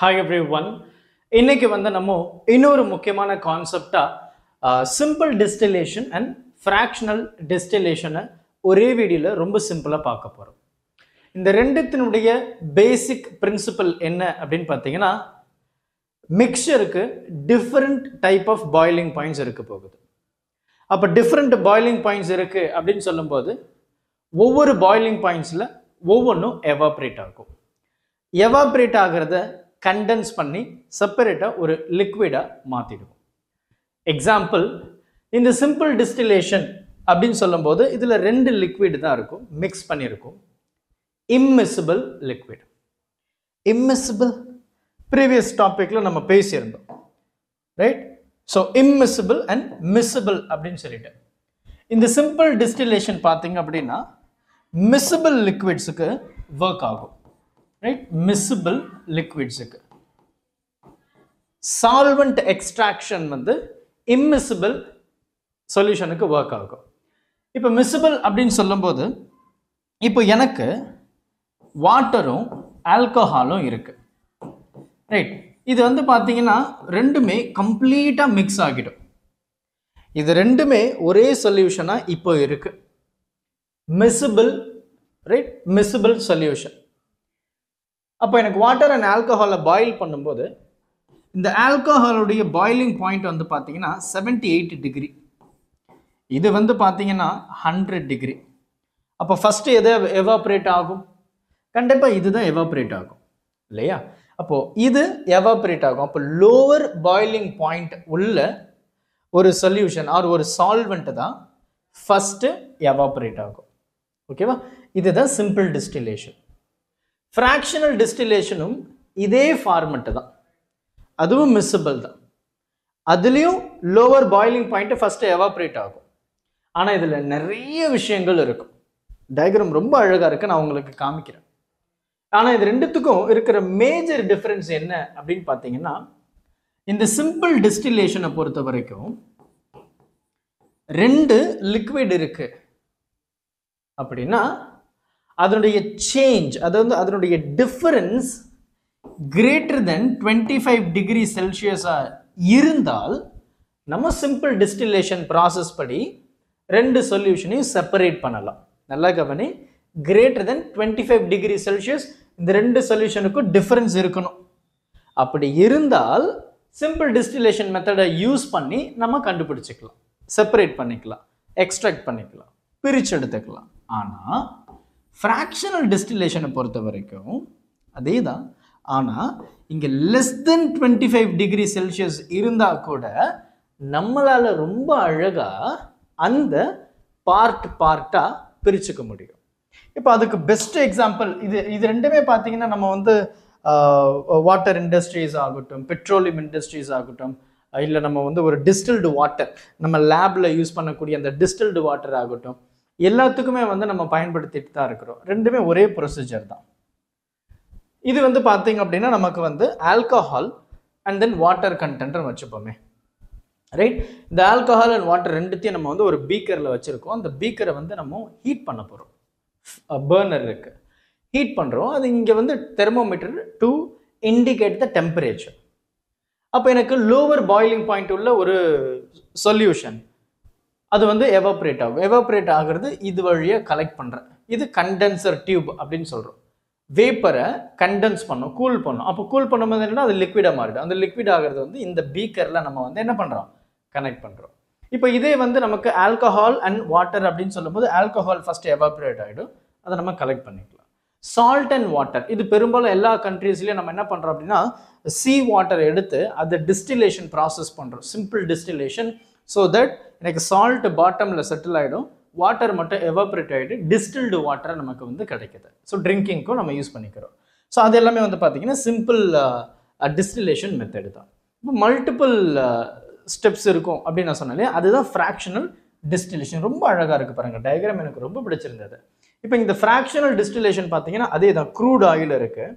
Hi everyone. இன்னைக்கு வந்து நம்ம இன்னொரு முக்கியமான கான்செப்டா சிம்பிள் டிஸ்டிலேஷன் அண்ட் ஃப்ராக்ஷனல் டிஸ்டிலேஷனை ஒரே வீடியோல ரொம்ப சிம்பிளா பார்க்க போறோம். இந்த ரெண்டுத்தினுடைய பேசிக் பிரின்சிபல் என்ன அப்படின்னு பார்த்தீங்கன்னா, மிக்சருக்கு different type of boiling points இருக்க போகுது. அப்போ டிஃப்ரெண்ட் பாயிலிங் பாயிண்ட்ஸ் இருக்கு அப்படின்னு சொல்லும்போது ஒவ்வொரு பாயிலிங் பாயிண்ட்ஸில் ஒவ்வொன்றும் எவாப்ரேட் ஆகும். எவாப்ரேட் ஆகிறத கண்டென்ஸ் பண்ணி செப்பரேட்டாக ஒரு லிக்விடாக மாற்றிடுவோம். எக்ஸாம்பிள், இந்த சிம்பிள் டிஸ்டிலேஷன் அப்படின்னு சொல்லும்போது இதில் ரெண்டு லிக்விட் தான் இருக்கும், மிக்ஸ் பண்ணியிருக்கும். Immiscible liquid. இம்மிசிபிள் ப்ரீவியஸ் டாப்பிக்கில் நம்ம பேசியிருந்தோம், right? So immiscible and miscible அப்படின்னு சொல்லிட்டு இந்த சிம்பிள் டிஸ்டிலேஷன் பார்த்தீங்க அப்படின்னா மிசிபிள் லிக்விட்ஸுக்கு ஒர்க் ஆகும், ரைட்? மிசிபிள் லிக்விட்ஸுக்கு. சால்வெண்ட் எக்ஸ்ட்ராக்ஷன் வந்து இம்மிசிபிள் சொல்யூஷனுக்கு ஒர்க் ஆகும். இப்போ மிசிபிள் அப்படின்னு சொல்லும்போது இப்போ எனக்கு வாட்டரும் ஆல்கஹாலும் இருக்கு, ரைட்? இது வந்து பார்த்தீங்கன்னா ரெண்டுமே கம்ப்ளீட்டாக மிக்ஸ் ஆகிடும். இது ரெண்டுமே ஒரே சொல்யூஷனாக இப்போ இருக்கு, மிசிபிள், ரைட்? Miscible solution. அப்போ எனக்கு வாட்டர் அண்ட் ஆல்கஹாலை பாயில் பண்ணும்போது இந்த ஆல்கஹாலுடைய பாயிலிங் பாயிண்ட் வந்து பார்த்தீங்கன்னா 78 டிகிரி, இது வந்து பார்த்தீங்கன்னா 100 டிகிரி. அப்போ ஃபஸ்ட்டு எதை எவாப்ரேட் ஆகும்? கண்டிப்பாக இதுதான் எவாப்ரேட் ஆகும் இல்லையா? அப்போது இது எவாப்ரேட் ஆகும். அப்போ லோவர் பாயிலிங் பாயிண்ட் உள்ள ஒரு சொல்யூஷன் ஆர் ஒரு சால்வெண்ட் தான் ஃபஸ்ட்டு எவாப்ரேட் ஆகும். ஓகேவா? இதுதான் சிம்பிள் டிஸ்டிலேஷன். ஃப்ராக்ஷனல் டிஸ்டிலேஷனும் இதே ஃபார்மெட்டு தான், அதுவும் மிசிபிள் தான். அதுலேயும் lower boiling point first evaporate ஆகும். ஆனால் இதில் நிறைய விஷயங்கள் இருக்கும். டயக்ராம் ரொம்ப அழகாக இருக்குது, நான் உங்களுக்கு காமிக்கிறேன். ஆனால் இது ரெண்டுத்துக்கும் இருக்கிற மேஜர் டிஃப்ரென்ஸ் என்ன அப்படின்னு பார்த்தீங்கன்னா, இந்த சிம்பிள் டிஸ்டிலேஷனை பொறுத்த வரைக்கும் ரெண்டு லிக்விட் இருக்கு அப்படின்னா அதனுடைய சேஞ்ச், அதாவது அதனுடைய டிஃபரன்ஸ் கிரேட்டர் தென் 25 டிகிரி செல்சியஸாக இருந்தால் நம்ம சிம்பிள் டிஸ்டிலேஷன் ப்ராசஸ் படி ரெண்டு சொல்யூஷனையும் செப்பரேட் பண்ணலாம். நல்லா கவனி, கிரேட்டர் தென் 25 டிகிரி செல்சியஸ் இந்த ரெண்டு சொல்யூஷனுக்கும் டிஃபரன்ஸ் இருக்கணும். அப்படி இருந்தால் சிம்பிள் டிஸ்டிலேஷன் மெத்தடை யூஸ் பண்ணி நம்ம கண்டுபிடிச்சிக்கலாம், செப்பரேட் பண்ணிக்கலாம், எக்ஸ்ட்ராக்ட் பண்ணிக்கலாம், பிரித்து எடுத்துக்கலாம். ஆனால் ஃப்ராக்ஷனல் டிஸ்டிலேஷனை பொறுத்த வரைக்கும் அதே தான். ஆனால் இங்கே லெஸ் தென் 25 டிகிரி செல்சியஸ் இருந்தால் கூட நம்மளால் ரொம்ப அழகாக அந்த பார்ட்டாக பிரிச்சுக்க முடியும். இப்போ அதுக்கு பெஸ்ட் எக்ஸாம்பிள் இது ரெண்டுமே பார்த்தீங்கன்னா நம்ம வந்து வாட்டர் இண்டஸ்ட்ரீஸ் ஆகட்டும், பெட்ரோலியம் இண்டஸ்ட்ரீஸ் ஆகட்டும், இல்லை நம்ம வந்து ஒரு டிஸ்டில்டு வாட்டர், நம்ம லேபில் யூஸ் பண்ணக்கூடிய அந்த டிஸ்டில்டு வாட்டர் ஆகட்டும், எல்லாத்துக்குமே வந்து நம்ம பயன்படுத்திட்டு தான் இருக்கிறோம். ரெண்டுமே ஒரே ப்ரொசீஜர் தான். இது வந்து பார்த்தீங்க அப்படின்னா நமக்கு வந்து ஆல்கஹால் அண்ட் தென் வாட்டர் கண்டென்ட்னு வச்சுப்போமே, ரைட்? இந்த ஆல்கஹால் அண்ட் வாட்டர் ரெண்டுத்தையும் நம்ம வந்து ஒரு பீக்கரில் வச்சுருக்கோம். அந்த பீக்கரை வந்து நம்ம ஹீட் பண்ண போகிறோம். பர்னர் இருக்குது, ஹீட் பண்ணுறோம். அது இங்கே வந்து thermometer to indicate the temperature. அப்போ எனக்கு லோவர் பாயிலிங் பாயிண்ட் உள்ள ஒரு சொல்யூஷன் அது வந்து எவாப்ரேட் ஆகும். எவாப்ரேட் ஆகிறது இது வழியாக கலெக்ட் பண்ணுறேன். இது கண்டென்சர் டியூப் அப்படின்னு சொல்கிறோம். வேப்பரை கண்டென்ஸ் பண்ணோம், கூல் பண்ணோம். அப்போ கூல் பண்ணும்போது என்னன்னா அது லிக்விடாக மாறிடும். அந்த லிக்விட் ஆகிறது வந்து இந்த பீக்கரில் நம்ம வந்து என்ன பண்ணுறோம், கனெக்ட் பண்ணுறோம். இப்போ இதே வந்து நமக்கு ஆல்கஹால் அண்ட் வாட்டர் அப்படின்னு சொல்லும்போது ஆல்கஹால் ஃபஸ்ட்டு எவாப்ரேட் ஆகிடும், அதை நம்ம கலெக்ட் பண்ணிக்கலாம். சால்ட் அண்ட் வாட்டர், இது பெரும்பாலும் எல்லா கண்ட்ரீஸ்லேயும் நம்ம என்ன பண்ணுறோம் அப்படின்னா சீ வாட்டர் எடுத்து அதை டிஸ்டிலேஷன் ப்ராசஸ் பண்ணுறோம், சிம்பிள் டிஸ்டிலேஷன். ஸோ தட் எனக்கு சால்ட் பாட்டமில் செட்டில் ஆகிடும், வாட்டர் மட்டும் எவாப்ரேட் ஆகிட்டு டிஸ்டில்டு வாட்டரை நமக்கு வந்து கிடைக்குது. ஸோ ட்ரிங்கிங்க்கும் நம்ம யூஸ் பண்ணிக்கிறோம். ஸோ அது எல்லாமே வந்து பார்த்தீங்கன்னா சிம்பிள் டிஸ்டிலேஷன் மெத்தடு தான். இப்போ மல்டிபிள் ஸ்டெப்ஸ் இருக்கும் அப்படின்னு நான் சொன்னாலே அதுதான் ஃப்ராக்ஷனல் டிஸ்டிலேஷன். ரொம்ப அழகாக இருக்குது பாருங்கள், டயக்ராம் எனக்கு ரொம்ப பிடிச்சிருந்தது. இப்போ இந்த ஃப்ராக்ஷனல் டிஸ்டிலேஷன் பார்த்தீங்கன்னா அதே தான். க்ரூட் ஆயில் இருக்குது.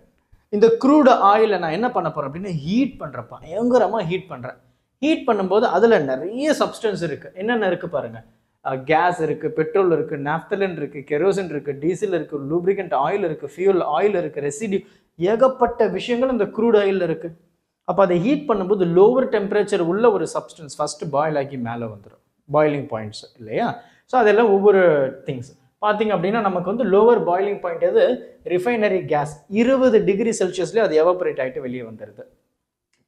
இந்த க்ரூட் ஆயிலை நான் என்ன பண்ண போகிறேன் அப்படின்னா ஹீட் பண்ணுறப்ப பயங்கரமாக ஹீட் பண்ணுறேன். ஹீட் பண்ணும்போது அதில் நிறைய சப்ஸ்டன்ஸ் இருக்குது. என்னென்ன இருக்குது பாருங்கள், கேஸ் இருக்குது, பெட்ரோல் இருக்குது, நாப்தலின் இருக்குது, கெரோசின் இருக்குது, டீசல் இருக்குது, லூப்ரிகண்ட் ஆயில் இருக்குது, ஃபியூல் ஆயில் இருக்குது, ரெசிடியூ, ஏகப்பட்ட விஷயங்கள் இந்த க்ரூட் ஆயிலில் இருக்குது. அப்போ அதை ஹீட் பண்ணும்போது லோவர் டெம்பரேச்சர் உள்ள ஒரு சப்ஸ்டன்ஸ் ஃபஸ்ட்டு பாயில் ஆகி மேலே வந்துடும், பாயிலிங் பாயிண்ட்ஸ் இல்லையா. ஸோ அதெல்லாம் ஒவ்வொரு திங்ஸ் பார்த்தீங்க அப்படின்னா நமக்கு வந்து லோவர் பாயிலிங் பாயிண்ட் எது, ரிஃபைனரி கேஸ் 20 டிகிரி செல்சியஸ்லேயே அது எவாபரேட் ஆகிட்டு வெளியே வந்துடுது.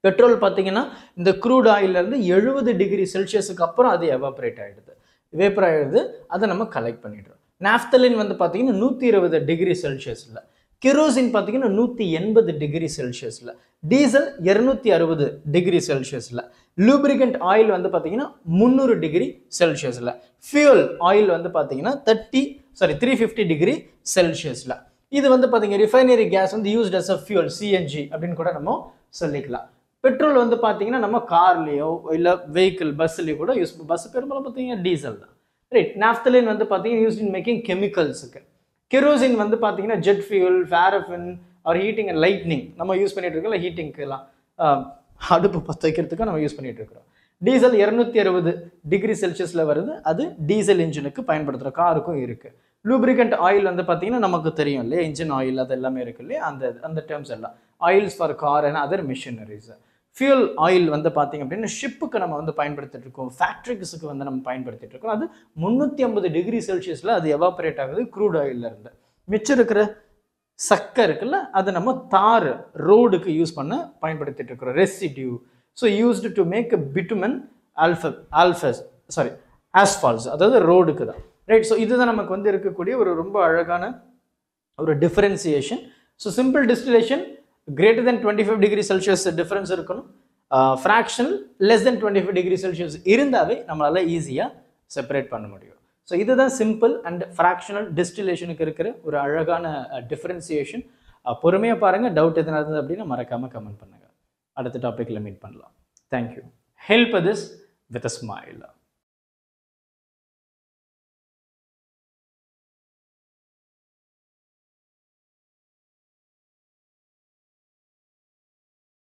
பெட்ரோல் பார்த்தீங்கன்னா இந்த க்ரூட் ஆயிலேருந்து 70 டிகிரி செல்சியஸுக்கு அப்புறம் அது எவாபரேட் ஆகிடுது, வேப்பர் ஆகிடுது, அதை நம்ம கலெக்ட் பண்ணிடுறோம். நாஃப்தலின் வந்து பார்த்தீங்கன்னா 120 டிகிரி செல்சியஸில், கெரோசின் பார்த்தீங்கன்னா 180 டிகிரி செல்சியஸில், டீசல் 260 டிகிரி செல்சியஸில், லூப்ரிகண்ட் ஆயில் வந்து பார்த்தீங்கன்னா 300 டிகிரி செல்சியஸில், ஃபியூல் ஆயில் வந்து பார்த்தீங்கன்னா 350 டிகிரி செல்சியஸில். இது வந்து பார்த்தீங்கன்னா ரிஃபைனரி கேஸ் வந்து used as a fuel, CNG அப்படின்னு கூட நம்ம சொல்லிக்கலாம். பெட்ரோல் வந்து பார்த்தீங்கன்னா நம்ம கார்லேயோ இல்லை வெஹிக்கிள் பஸ்லேயோ கூட யூஸ், பஸ் பெரும்பாலும் பார்த்தீங்கன்னா டீசல் தான், ரைட். நாஃப்தலின் வந்து பார்த்தீங்கன்னா யூஸ்ட் இன் மேக்கிங் கெமிக்கல்ஸுக்கு. கெரோசின் வந்து பார்த்தீங்கன்னா jet fuel, paraffin or heating and lightning நம்ம யூஸ் பண்ணிட்டு இருக்கோம், ஹீட்டிங்க்குலாம் அடுப்பு பற்ற வைக்கிறதுக்கு நம்ம யூஸ் பண்ணிட்டு இருக்கிறோம். டீசல் 260 டிகிரி செல்சியஸில் வருது, அது டீசல் இன்ஜினுக்கு பயன்படுத்துகிற காருக்கும் இருக்குது. லூப்ரிகண்ட் ஆயில் வந்து பார்த்தீங்கன்னா நமக்கு தெரியும் இல்லையா, இன்ஜின் ஆயில் அது எல்லாமே இருக்கு இல்லையா, அந்த டேர்ம்ஸ் எல்லாம் oils for car and other machineries. Fuel oil வந்து பார்த்தீங்க அப்படின்னா ஷிப்புக்கு நம்ம வந்து பயன்படுத்திட்டு இருக்கோம், ஃபேக்ட்ரிஸுக்கு வந்து நம்ம பயன்படுத்திட்டு இருக்கோம். அது 350 டிகிரி செல்சியஸில் அது எவாபரேட் ஆகுது க்ரூட் ஆயிலில் இருந்து. மிச்சம் இருக்கிற சக்கை இருக்குல்ல, அதை நம்ம தார் ரோடுக்கு யூஸ் பண்ண பயன்படுத்திட்டு இருக்கிறோம், residue. So used to make bitumen asphalts, அதாவது ரோடுக்கு தான், ரைட். ஸோ இதுதான் நமக்கு வந்து இருக்கக்கூடிய ஒரு ரொம்ப அழகான ஒரு differentiation. So simple distillation greater than 25 degree Celsius difference இருக்கணும், fractional less than 25 degree Celsius இருந்தாவே நம்மளால் ஈஸியாக செப்பரேட் பண்ண முடியும். ஸோ இதுதான் சிம்பிள் அண்ட் ஃப்ராக்ஷனல் டிஸ்டிலேஷனுக்கு இருக்கிற ஒரு அழகான டிஃபரன்சியேஷன். பொறுமையாக பாருங்கள், டவுட் எதுனா இருந்தது அப்படின்னா மறக்காமல் கமெண்ட் பண்ணுங்கள். அடுத்த டாப்பிக்கில் மீட் பண்ணலாம். Thank you. Help this with a smile.